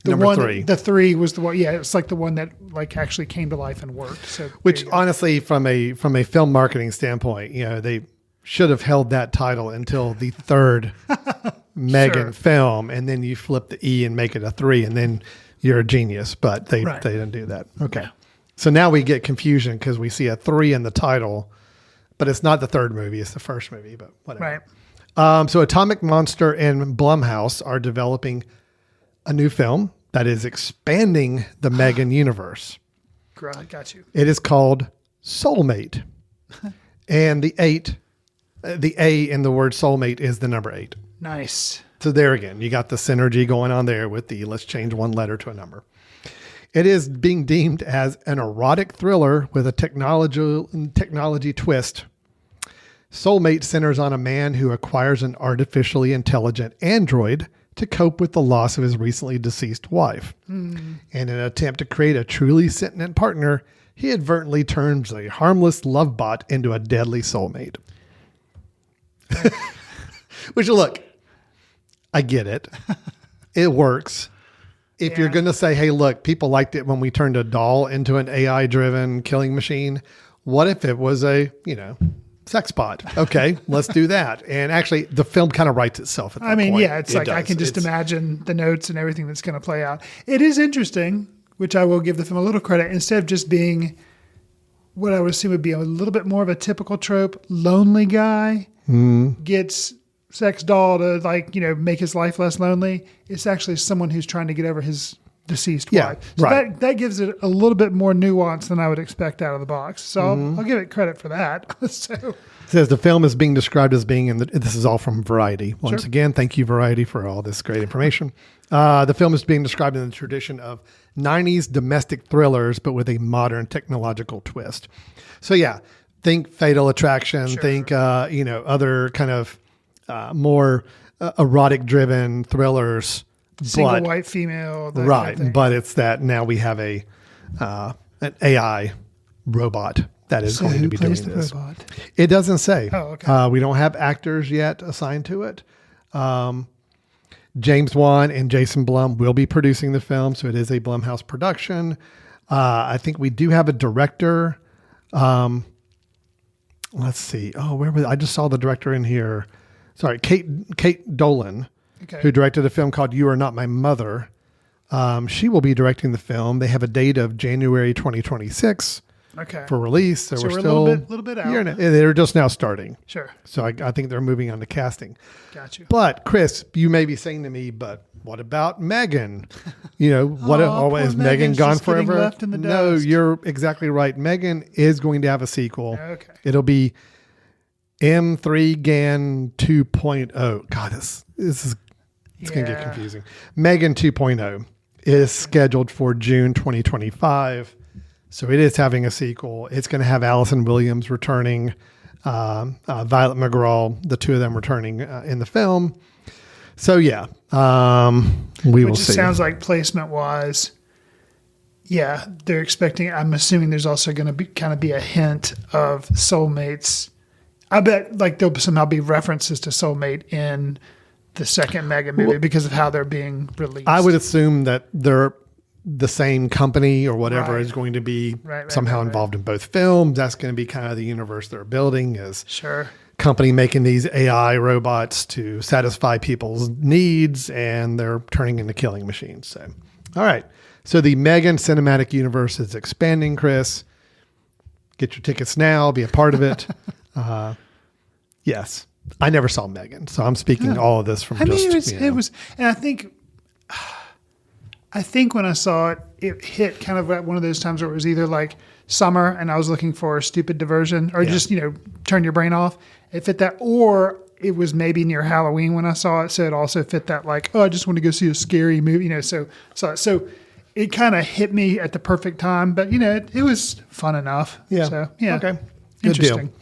C: the
B: Number
C: one,
B: 3.
C: The 3 was the one. Yeah. It's like the one that like actually came to life and worked. So
B: which honestly, from a film marketing standpoint, they should have held that title until the 3rd Megan film. And then you flip the E and make it a 3, and then you're a genius, but they didn't do that. Okay. Yeah. So now we get confusion because we see a 3 in the title, but it's not the 3rd movie. It's the 1st movie, but whatever.
C: Right.
B: So Atomic Monster and Blumhouse are developing a new film that is expanding the Megan universe.
C: Got you.
B: It is called Soulmate. And the A in the word soulmate is the number 8.
C: Nice.
B: So there again, you got the synergy going on there with the let's change one letter to a number. It is being deemed as an erotic thriller with a technology twist. Soulmate centers on a man who acquires an artificially intelligent android to cope with the loss of his recently deceased wife. In an attempt to create a truly sentient partner, he inadvertently turns a harmless love bot into a deadly soulmate. Which, look, I get it. It works. If you're going to say, hey, look, people liked it when we turned a doll into an AI-driven killing machine. What if it was a, sex bot? Okay, let's do that. And actually, the film kind of writes itself at that point.
C: It's like I can just imagine the notes and everything that's going to play out. It is interesting, which I will give the film a little credit. Instead of just being what I would assume would be a little bit more of a typical trope, lonely guy gets sex doll to make his life less lonely. It's actually someone who's trying to get over his deceased wife. So that gives it a little bit more nuance than I would expect out of the box. So I'll give it credit for that. So
B: it says the film is being described as being this is all from Variety. Once again, thank you, Variety, for all this great information. The film is being described in the tradition of 90s domestic thrillers, but with a modern technological twist. So think Fatal Attraction,
C: Sure.
B: think, other kind of more erotic driven thrillers.
C: Single
B: but,
C: white female. That
B: right.
C: kind of thing.
B: But it's that now we have an AI robot that is
C: So
B: going to
C: who
B: be doing
C: plays the
B: this.
C: robot?
B: It doesn't say.
C: Oh, okay.
B: We don't have actors yet assigned to it. James Wan and Jason Blum will be producing the film, so it is a Blumhouse production. I think we do have a director. Let's see. Oh, where was I? Just saw the director in here. Sorry, Kate Dolan,
C: Okay.
B: who directed a film called You Are Not My Mother. She will be directing the film. They have a date of January 2026
C: Okay.
B: for release. So,
C: So
B: we're
C: we're a
B: still
C: little bit out.
B: They're just now starting.
C: Sure.
B: So I think they're moving on to casting.
C: Got you.
B: But Chris, you may be saying to me, but what about Megan? What
C: poor
B: is Megan
C: Megan's
B: gone
C: just getting
B: forever?
C: left in the
B: No,
C: dust.
B: you're exactly right. Megan is going to have a sequel.
C: Okay.
B: It'll be M3 GAN 2.0. God, this is it's going to get
C: Yeah.
B: confusing. Megan 2.0 is scheduled for June 2025. So it is having a sequel. It's going to have Allison Williams returning, Violet McGraw, the two of them returning in the film. So yeah, we will
C: Which
B: see.
C: sounds like placement wise. Yeah, they're expecting. I'm assuming there's also going to be a hint of soulmates. I bet like there'll somehow be references to soulmate in the second Megan movie because of how they're being released.
B: I would assume that they're the same company or whatever
C: Right.
B: is going to be
C: Right,
B: somehow
C: right.
B: involved in both films. That's going to be kind of the universe they're building is
C: Sure.
B: company making these AI robots to satisfy people's needs, and they're turning into killing machines. So, all right. So the Megan cinematic universe is expanding, Chris. Get your tickets now. Be a part of it. Yes. I never saw Megan, so I'm speaking all of this from
C: I
B: just,
C: mean, it was, and I think when I saw it, it hit kind of at one of those times where it was either like summer and I was looking for a stupid diversion or just, turn your brain off. It fit that, or it was maybe near Halloween when I saw it. So it also fit that like, oh, I just want to go see a scary movie, so it kind of hit me at the perfect time, but it was fun enough.
B: Yeah.
C: So, yeah.
B: Okay. Good deal.
C: Interesting.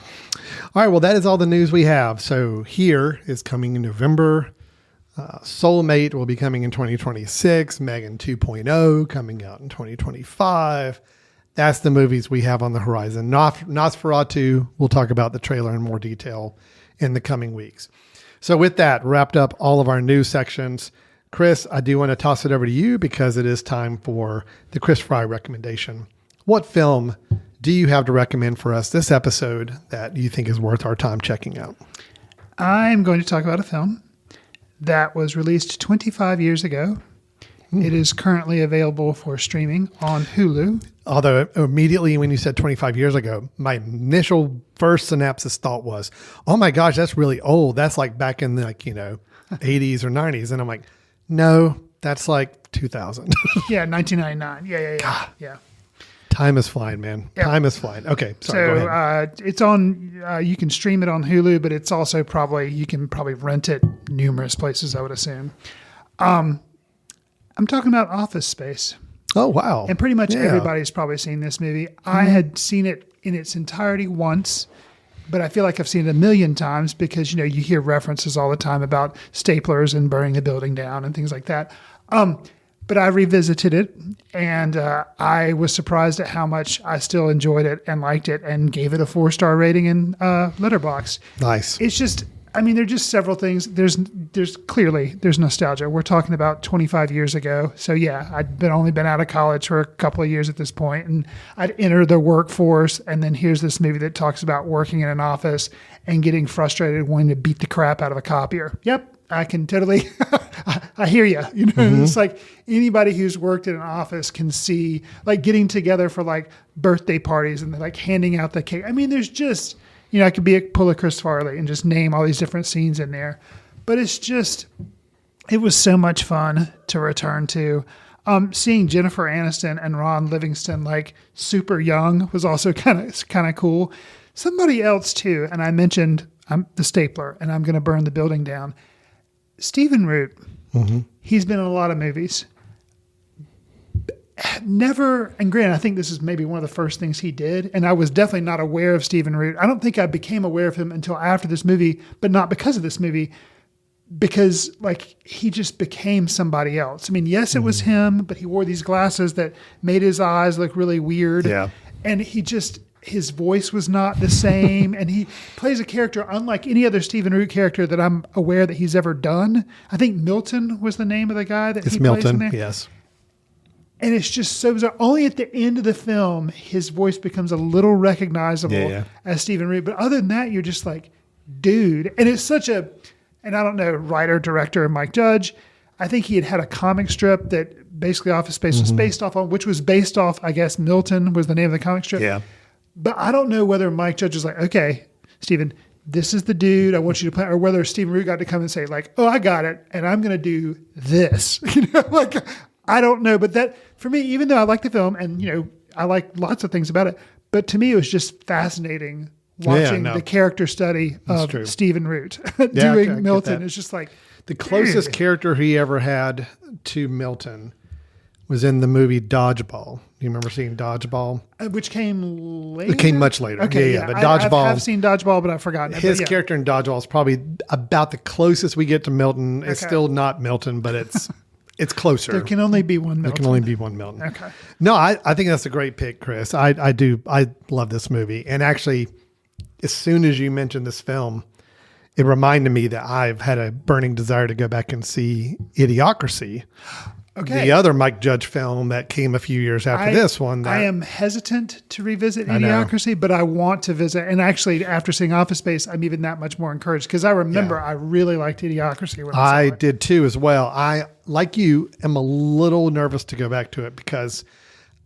B: All right. Well, that is all the news we have. So here is coming in November. Soulmate will be coming in 2026. Megan 2.0 coming out in 2025. That's the movies we have on the horizon. Nosferatu, we'll talk about the trailer in more detail in the coming weeks. So with that, wrapped up all of our news sections. Chris, I do want to toss it over to you because it is time for the Chris Fry recommendation. What film do you have to recommend for us this episode that you think is worth our time checking out?
C: I'm going to talk about a film that was released 25 years ago. It is currently available for streaming on Hulu.
B: Although immediately when you said 25 years ago, my initial first synopsis thought was, oh my gosh, that's really old. That's like back in the 80s or 90s. And I'm like, no, that's like 2000.
C: Yeah, 1999. Yeah.
B: Time is flying, man.
C: Yeah.
B: Time is flying. Okay, sorry, go ahead.
C: It's on, you can stream it on Hulu, but it's also you can probably rent it numerous places, I would assume. I'm talking about Office Space.
B: Oh, wow.
C: And pretty much
B: Yeah.
C: everybody's probably seen this movie. I had seen it in its entirety once, but I feel like I've seen it a million times because, you hear references all the time about staplers and burning the building down and things like that. But I revisited it, and I was surprised at how much I still enjoyed it and liked it and gave it a 4-star rating in Letterboxd.
B: Nice.
C: It's just, there are just several things. There's clearly nostalgia. We're talking about 25 years ago. So yeah, I'd only been out of college for a couple of years at this point, and I'd entered the workforce. And then here's this movie that talks about working in an office and getting frustrated, wanting to beat the crap out of a copier. Yep. I can totally, I hear you. It's like anybody who's worked in an office can see like getting together for like birthday parties and like handing out the cake. There's just, I could pull a Chris Farley and just name all these different scenes in there, but it was so much fun to return to. Seeing Jennifer Aniston and Ron Livingston like super young was also kind of cool. Somebody else too, and I mentioned the stapler and I'm going to burn the building down. Stephen Root, he's been in a lot of movies. never, and granted, I think this is maybe one of the first things he did, and I was definitely not aware of Stephen Root. I don't think I became aware of him until after this movie, but not because of this movie, because like he just became somebody else. I mean, yes, it was him, but he wore these glasses that made his eyes look really weird.
B: Yeah.
C: And his voice was not the same, and he plays a character unlike any other Stephen Root character that I'm aware that he's ever done. I think Milton was the name of the guy that
B: It's
C: he plays in
B: Milton,
C: there.
B: yes.
C: And it's just so bizarre. Only at the end of the film, his voice becomes a little recognizable as Stephen Root. But other than that, you're just like, dude. And it's such a, and I don't know, writer, director, Mike Judge. I think he had a comic strip that basically Office Space was based off on, which was based off, I guess, Milton was the name of the comic strip.
B: Yeah.
C: But I don't know whether Mike Judge was like, okay, Stephen, this is the dude I want you to play, or whether Stephen Root got to come and say like, oh, I got it, and I'm going to do this. Like, I don't know. But that, for me, even though I like the film and, I like lots of things about it, but to me, it was just fascinating watching the character study of Stephen Root doing Milton. It's just like,
B: the closest character he ever had to Milton was in the movie Dodgeball. You remember seeing Dodgeball?
C: Which came later?
B: It came much later.
C: Okay,
B: yeah. But Dodgeball.
C: I have seen Dodgeball, but I've forgotten it.
B: His character in Dodgeball is probably about the closest we get to Milton. It's still not Milton, but it's closer.
C: There can only be one Milton.
B: There can only be one Milton.
C: Okay.
B: No, I think that's a great pick, Chris. I do. I love this movie. And actually, as soon as you mentioned this film, it reminded me that I've had a burning desire to go back and see Idiocracy. Okay. The other Mike Judge film that came a few years after this one.
C: I am hesitant to revisit Idiocracy, but I want to visit. And actually, after seeing Office Space, I'm even that much more encouraged because I remember I really liked Idiocracy when I saw it.
B: Did too as well. I, like you, am a little nervous to go back to it because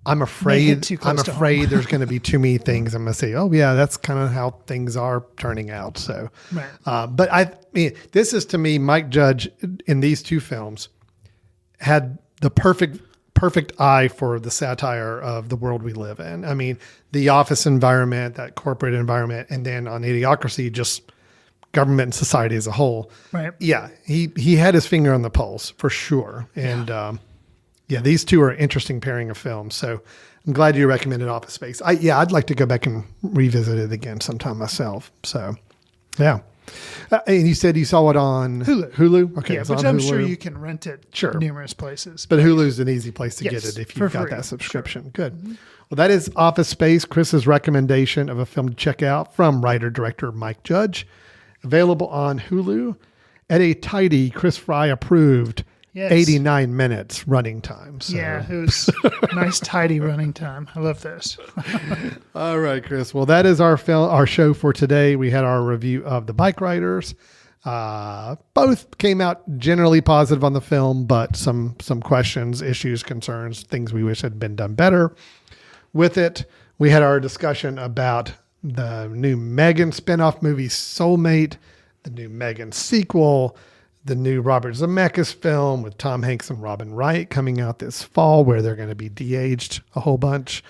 B: I'm afraid there's going to be too many things. I'm going to say, oh yeah, that's kind of how things are turning out. So, but I mean, this is to me, Mike Judge in these two films had the perfect eye for the satire of the world we live in. I mean, the office environment, that corporate environment, and then on Idiocracy, just government and society as a whole. Right. Yeah. He had his finger on the pulse for sure. And, these two are an interesting pairing of films. So I'm glad you recommended Office Space. I'd like to go back and revisit it again sometime myself. So, yeah. And you said you saw it on Hulu? Okay.
C: Yeah, which I'm sure you can rent it numerous places.
B: But Hulu's an easy place to get it if you've got that subscription. Sure. Good. Mm-hmm. Well, that is Office Space, Chris's recommendation of a film to check out from writer-director Mike Judge. Available on Hulu at a tidy, Chris Fry approved 89 minutes running time. So.
C: Yeah, it was nice, tidy running time. I love this.
B: All right, Chris. Well, that is our show for today. We had our review of the Bikeriders. Both came out generally positive on the film, but some questions, issues, concerns, things we wish had been done better with it. We had our discussion about the new Megan spinoff movie Soulmate, the new Megan sequel, the new Robert Zemeckis film with Tom Hanks and Robin Wright coming out this fall, where they're going to be de-aged a whole bunch.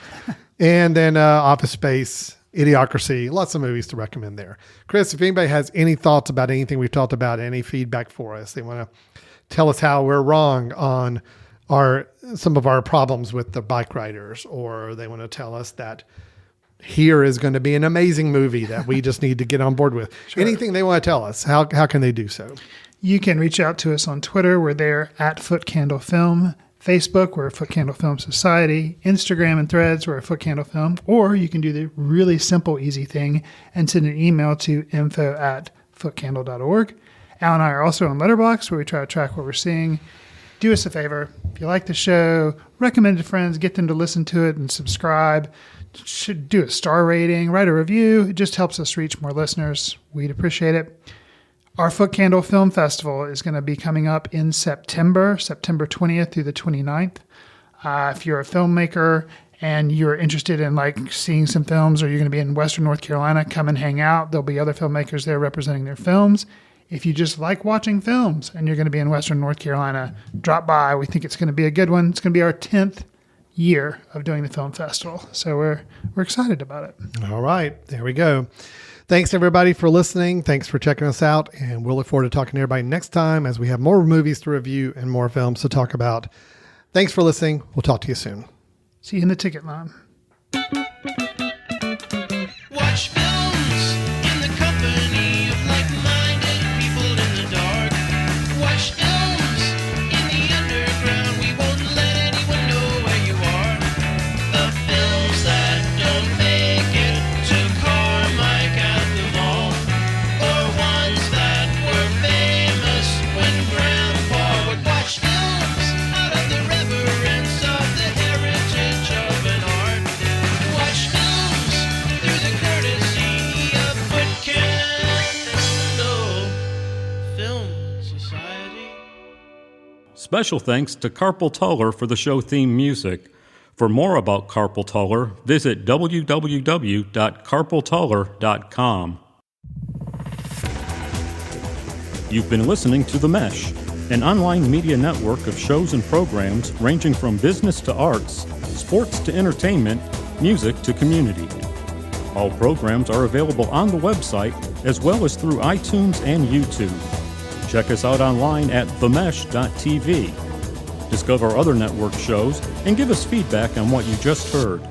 B: And then Office Space, Idiocracy, lots of movies to recommend there. Chris, if anybody has any thoughts about anything we've talked about, any feedback for us, they want to tell us how we're wrong on some of our problems with the Bikeriders, or they want to tell us that here is going to be an amazing movie that we just need to get on board with. Sure. Anything they want to tell us, how can they do so?
C: You can reach out to us on Twitter. We're there at Foot Candle Film. Facebook, we're Foot Candle Film Society. Instagram and Threads, we're Foot Candle Film. Or you can do the really simple, easy thing and send an email to info@footcandle.org. Al and I are also on Letterboxd, where we try to track what we're seeing. Do us a favor. If you like the show, recommend it to friends, get them to listen to it and subscribe. Should do a star rating, write a review. It just helps us reach more listeners. We'd appreciate it. Our Foot Candle Film Festival is going to be coming up in September 20th through the 29th. If you're a filmmaker and you're interested in seeing some films, or you're going to be in Western North Carolina, come and hang out. There'll be other filmmakers there representing their films. If you just like watching films and you're going to be in Western North Carolina, drop by. We think it's going to be a good one. It's going to be our 10th year of doing the film festival. So we're excited about it.
B: All right. There we go. Thanks everybody for listening. Thanks for checking us out. And we'll look forward to talking to everybody next time as we have more movies to review and more films to talk about. Thanks for listening. We'll talk to you soon.
C: See you in the ticket line.
H: Watch films in the company of like-minded people in the dark. Watch films in the underground. We won't let anyone know where you are. The films that don't make it to Carmike at the mall, or ones that were famous when Grandpa would watch films out of the reverence of the heritage of an art. Watch films through the courtesy of Foot Candle Film Society.
A: Special thanks to Carpal Tuller for the show theme music. For more about Carpal Tuller, visit www.carpaltuller.com. You've been listening to The Mesh, an online media network of shows and programs ranging from business to arts, sports to entertainment, music to community. All programs are available on the website as well as through iTunes and YouTube. Check us out online at themesh.tv. Discover other network shows and give us feedback on what you just heard.